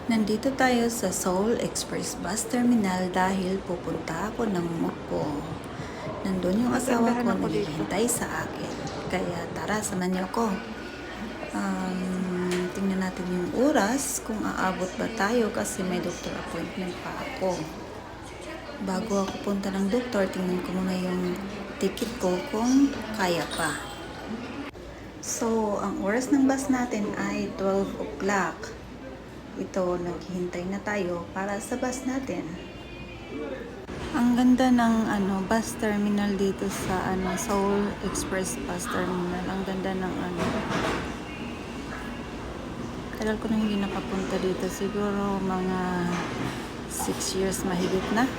Nandito tayo sa Seoul Express Bus Terminal dahil pupunta ako ng Mokpo. Nandun yung asawa ko naghihintay sa akin. Kaya tara, samahan niyo ako. Tingnan natin yung oras kung aabot ba tayo kasi may doctor appointment pa ako. Bago ako punta ng doktor, tingnan ko muna yung ticket ko kung kaya pa. So, ang oras ng bus natin ay 12 o'clock. Ito, naghihintay na tayo para sa bus natin. Ang ganda ng bus terminal dito sa Seoul Express Bus Terminal. Ang ganda ng tagal ko na hindi nakapunta dito. Siguro mga 6 years mahigit na.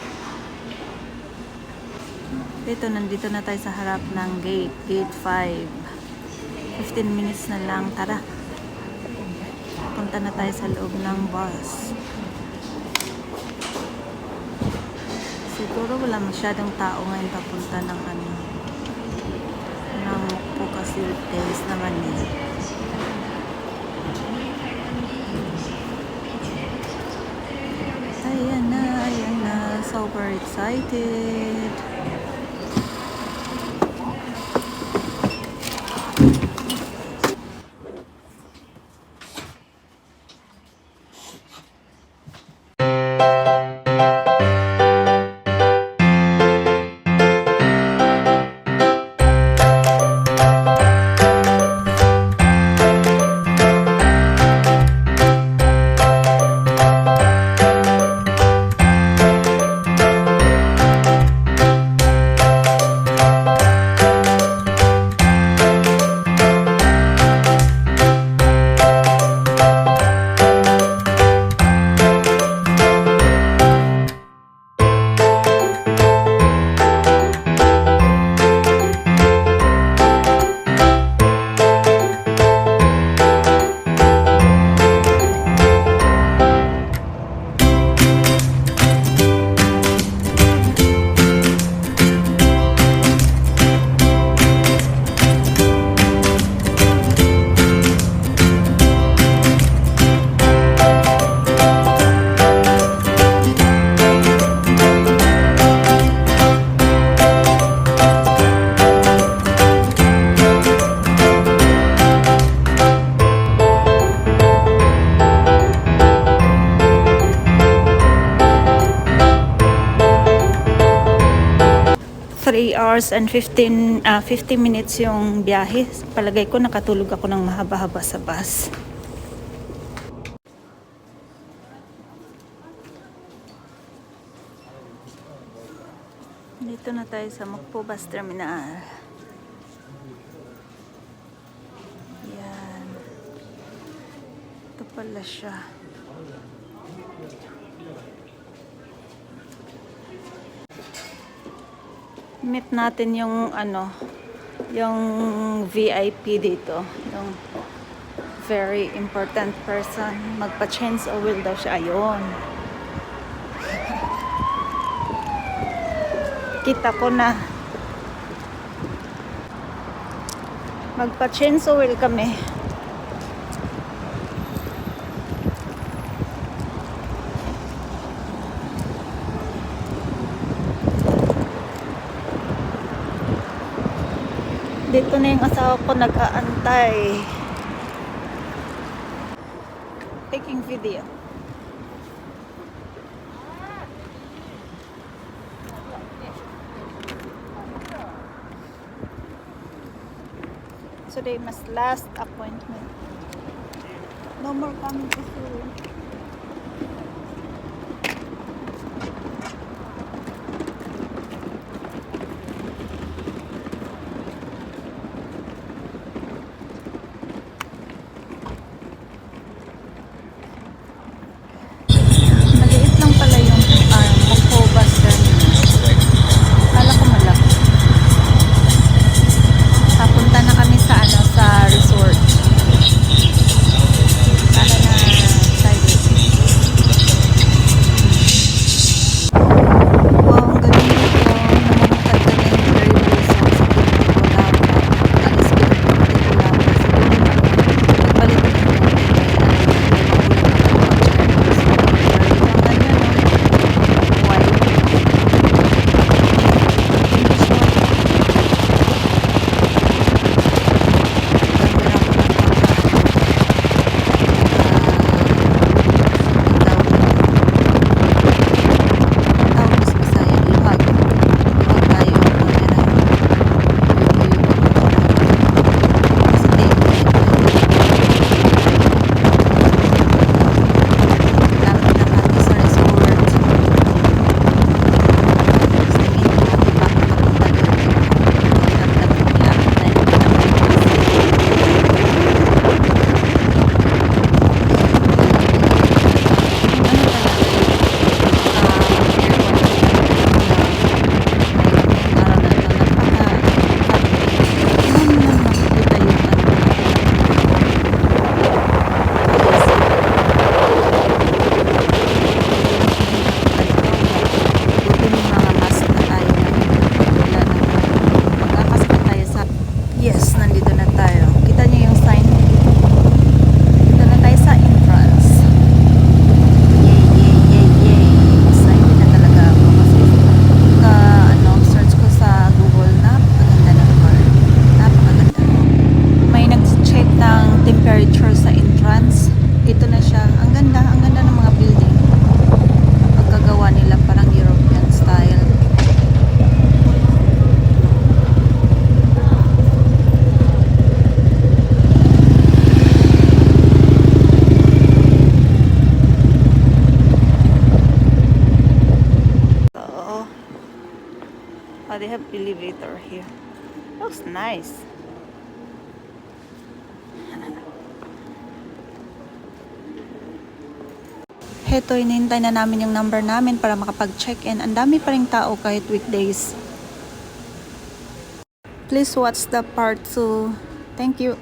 Dito, nandito na tayo sa harap ng gate 5. 15 minutes na lang. Tara. Punta na tayo sa loob ng bus. Siguro wala masyadong tao ngayon papunta ng ng Mokpo kasi days naman eh. Ayan na. Super excited. Hours and 50 minutes yung biyahe. Palagay ko nakatulog ako ng mahaba-haba sa bus. Dito na tayo sa Mokpo Bus Terminal. Yan. Ito pala siya. Meet natin yung yung VIP dito, yung very important person. Magpa-change oil daw siya. Ayun. Kita ko na. Magpa-change oil kami. Dito na yung asawa ko nag-aantay. Taking video. Today mas last appointment. No more coming to Seoul. Resort. Para na They have elevator here. Looks nice. Heto, inintay na namin yung number namin para makapag-check-in. Ang dami pa ring tao kahit weekdays. Please watch the part 2. Thank you.